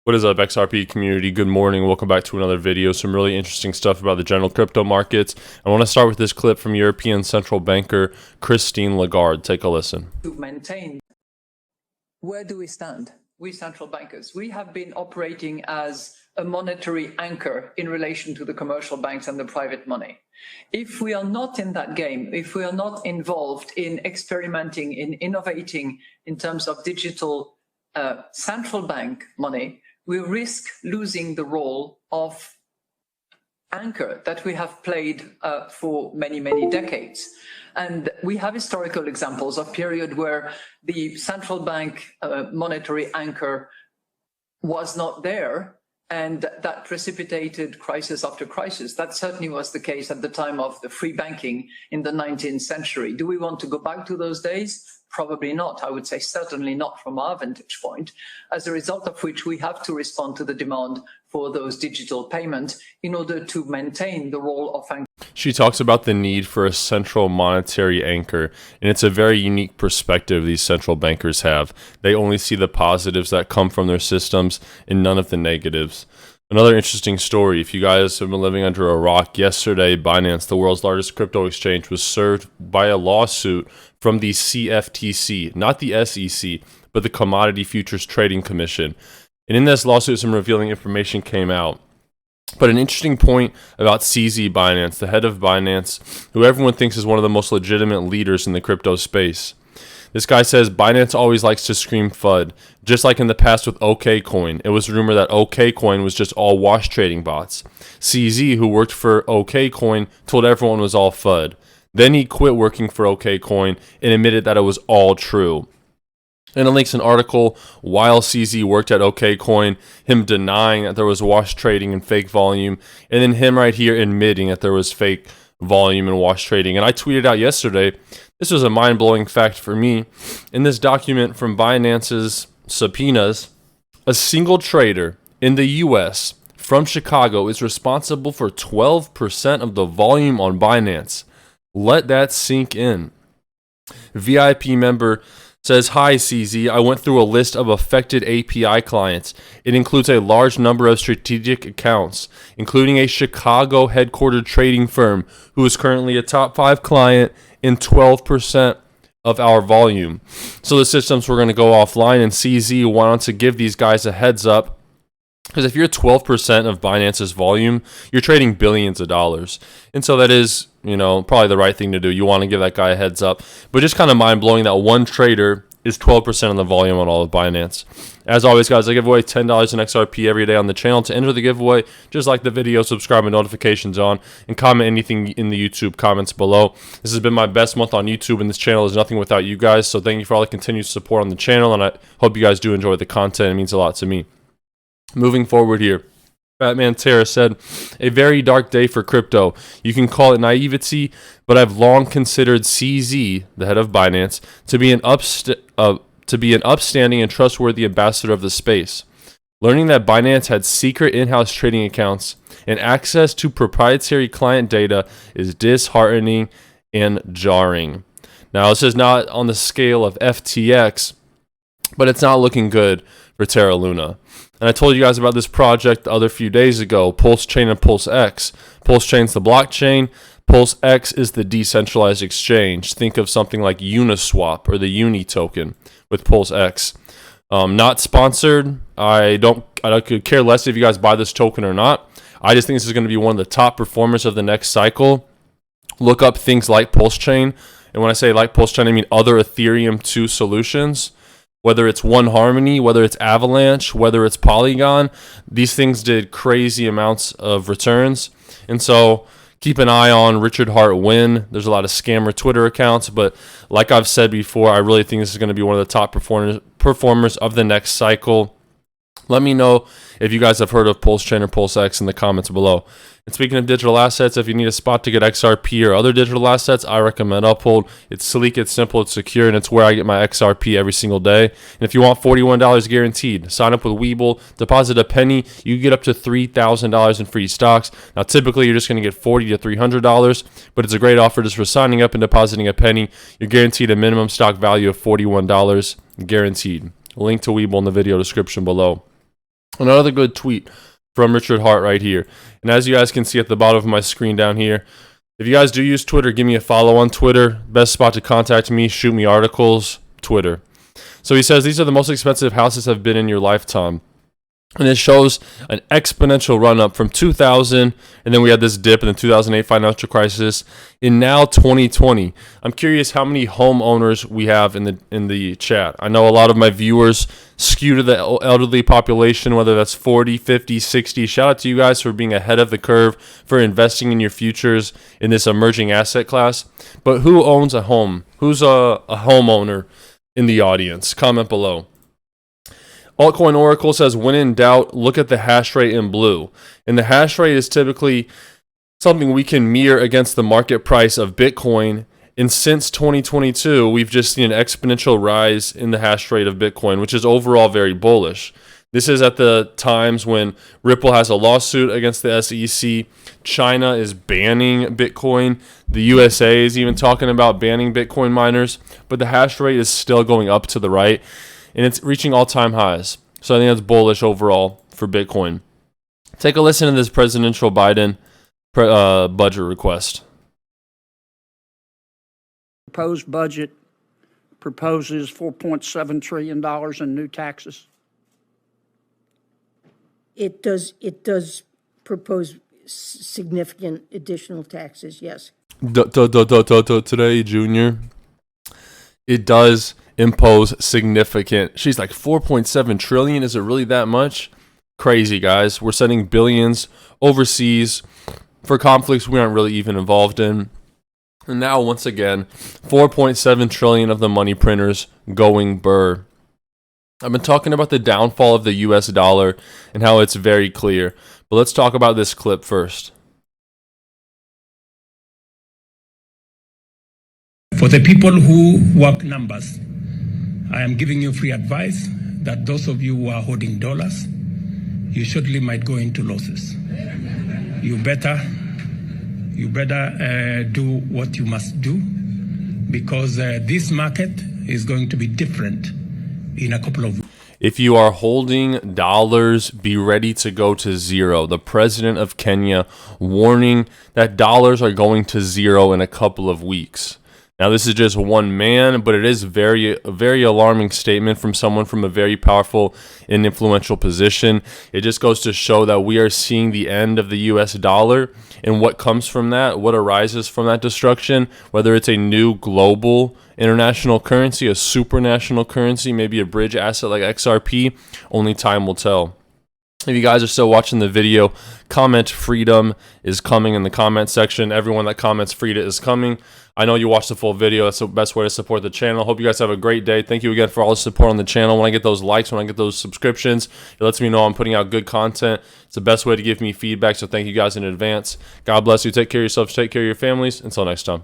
What is up, XRP community? Good morning. Welcome back to another video. Some really interesting stuff about the general crypto markets. I want to start with this clip from European central banker Christine Lagarde. Take a listen. To maintain, where do we stand? We central bankers, we have been operating as a monetary anchor in relation to the commercial banks and the private money. If we are not in that game, if we are not involved in experimenting, in innovating in terms of digital central bank money, we risk losing the role of anchor that we have played for many, many decades. And we have historical examples of period where the central bank monetary anchor was not there, and that precipitated crisis after crisis. That certainly was the case at the time of the free banking in the 19th century. Do we want to go back to those days? Probably not. I would say certainly not from our vantage point, as a result of which we have to respond to the demand for those digital payments in order to maintain the role of anchor. She talks about the need for a central monetary anchor, and it's a very unique perspective these central bankers have. They only see the positives that come from their systems and none of the negatives. Another interesting story, if you guys have been living under a rock, yesterday Binance, the world's largest crypto exchange, was served by a lawsuit from the CFTC, not the SEC, but the Commodity Futures Trading Commission. And in this lawsuit, some revealing information came out. But an interesting point about CZ Binance, the head of Binance, who everyone thinks is one of the most legitimate leaders in the crypto space. This guy says Binance always likes to scream FUD, just like in the past with OKCoin. It was rumored that OKCoin was just all wash trading bots. CZ, who worked for OKCoin, told everyone it was all FUD. Then he quit working for OKCoin and admitted that it was all true. And it links an article while CZ worked at OKCoin, him denying that there was wash trading and fake volume, and then him right here admitting that there was fake volume and wash trading. And I tweeted out yesterday, this was a mind-blowing fact for me. In this document from Binance's subpoenas, a single trader in the US from Chicago is responsible for 12% of the volume on Binance. Let that sink in. VIP member says, "Hi CZ, I went through a list of affected API clients. It includes a large number of strategic accounts, including a Chicago headquartered trading firm who is currently a top 5 client in 12% of our volume." So the systems were going to go offline, and CZ wanted to give these guys a heads up. Because if you're 12% of Binance's volume, you're trading billions of dollars. And so that is, probably the right thing to do. You want to give that guy a heads up. But just kind of mind-blowing that one trader is 12% of the volume on all of Binance. As always, guys, I give away $10 in XRP every day on the channel. To enter the giveaway, just like the video, subscribe and notifications on, and comment anything in the YouTube comments below. This has been my best month on YouTube, and this channel is nothing without you guys. So thank you for all the continued support on the channel, and I hope you guys do enjoy the content. It means a lot to me. Moving forward here, Batman Terra said, "A very dark day for crypto. You can call it naivety, but I've long considered CZ, the head of Binance, to be an upstanding and trustworthy ambassador of the space. Learning that Binance had secret in-house trading accounts and access to proprietary client data is disheartening and jarring." Now, this is not on the scale of FTX, but it's not looking good for Terra Luna. And I told you guys about this project the other few days ago, PulseChain and PulseX. PulseChain's the blockchain. PulseX is the decentralized exchange. Think of something like Uniswap or the Uni token with PulseX. Not sponsored. I could care less if you guys buy this token or not. I just think this is going to be one of the top performers of the next cycle. Look up things like PulseChain. And when I say like PulseChain, I mean other Ethereum 2 solutions. Whether it's One Harmony, whether it's Avalanche, whether it's Polygon, these things did crazy amounts of returns. And so keep an eye on Richard Hart Win. There's a lot of scammer Twitter accounts, but like I've said before, I really think this is going to be one of the top performers of the next cycle. Let me know if you guys have heard of PulseChain or PulseX in the comments below. And speaking of digital assets, if you need a spot to get XRP or other digital assets, I recommend Uphold. It's sleek, it's simple, it's secure, and it's where I get my XRP every single day. And if you want $41 guaranteed, sign up with Webull, deposit a penny, you get up to $3,000 in free stocks. Now, typically, you're just going to get $40 to $300, but it's a great offer just for signing up and depositing a penny. You're guaranteed a minimum stock value of $41 guaranteed. Link to Webull in the video description below. Another good tweet from Richard Hart right here. And as you guys can see at the bottom of my screen down here, if you guys do use Twitter, give me a follow on Twitter. Best spot to contact me, shoot me articles, Twitter. So he says, these are the most expensive houses have been in your lifetime. And it shows an exponential run up from 2000, and then we had this dip in the 2008 financial crisis. In now 2020, I'm curious how many homeowners we have in the chat. I know a lot of my viewers skew to the elderly population, whether that's 40, 50, 60. Shout out to you guys for being ahead of the curve, for investing in your futures in this emerging asset class. But who owns a home? Who's a homeowner in the audience? Comment below. Altcoin Oracle says, when in doubt, look at the hash rate in blue. And the hash rate is typically something we can mirror against the market price of Bitcoin. And since 2022, we've just seen an exponential rise in the hash rate of Bitcoin, which is overall very bullish. This is at the times when Ripple has a lawsuit against the SEC. China is banning Bitcoin. The USA is even talking about banning Bitcoin miners. But the hash rate is still going up to the right, and it's reaching all-time highs. So I think that's bullish overall for Bitcoin. Take a listen to this presidential Biden budget request. Proposed budget proposes $4.7 trillion in new taxes. It does propose significant additional taxes, yes. Today, Junior, it does impose significant. She's like 4.7 trillion. Is it really that much? Crazy, guys. We're sending billions overseas for conflicts we aren't really even involved in. And now, once again, 4.7 trillion of the money printers going burr. I've been talking about the downfall of the US dollar and how it's very clear. But let's talk about this clip first. For the people who work numbers, I am giving you free advice that those of you who are holding dollars, you surely might go into losses. You better do what you must do, because this market is going to be different in a couple of weeks. If you are holding dollars, be ready to go to zero. The president of Kenya warning that dollars are going to zero in a couple of weeks. Now, this is just one man, but it is a very alarming statement from someone from a very powerful and influential position. It just goes to show that we are seeing the end of the US dollar, and what comes from that, what arises from that destruction, whether it's a new global international currency, a supranational currency, maybe a bridge asset like XRP, only time will tell. If you guys are still watching the video, comment freedom is coming in the comment section. Everyone that comments freedom is coming. I know you watched the full video. That's the best way to support the channel. Hope you guys have a great day. Thank you again for all the support on the channel. When I get those likes, when I get those subscriptions, it lets me know I'm putting out good content. It's the best way to give me feedback, so thank you guys in advance. God bless you. Take care of yourselves. Take care of your families. Until next time.